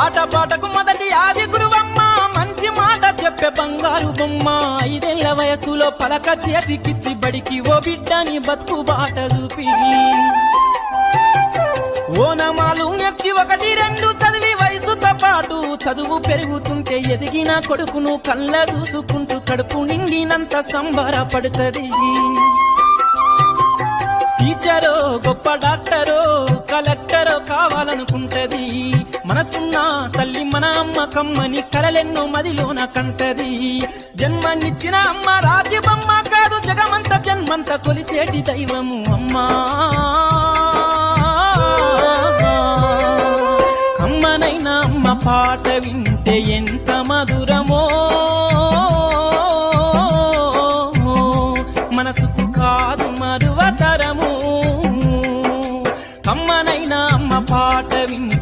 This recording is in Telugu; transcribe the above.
ఆటపాటకు మొదటి ఆది గురువమ్మ, మంచి మాట చెప్పే బంగారు బొమ్మ. 5 ఏళ్ల వయసులో పలక చేతికిచ్చి బడికి ఓ బిడ్డని బతుకు బాట చూపి, ఓనమాలు నేర్చి 1, 2 చదివి వయసుతో పాటు చదువు పెరుగుతుంటే ఎదిగిన కొడుకును కళ్ళ చూసుకుంటూ కడుపు నిండినంత సంబరపడుతుంది. టీచరో గొప్ప డాక్టరో కలెక్టరో కావాలనుకుంటది. మనసున్న తల్లి మన అమ్మ కమ్మని కలలెన్నో మదిలోన కంటది. జన్మనిచ్చిన అమ్మ రాజ్యబమ్మ కాదు, జగమంత జన్మంత కొలిచేటి దైవము అమ్మా. కమ్మనైనా అమ్మ పాట వింటే ఎంత మధురమో, మనసుకు కాదు మరువతరము. కమ్మనైనా అమ్మ పాట వింటే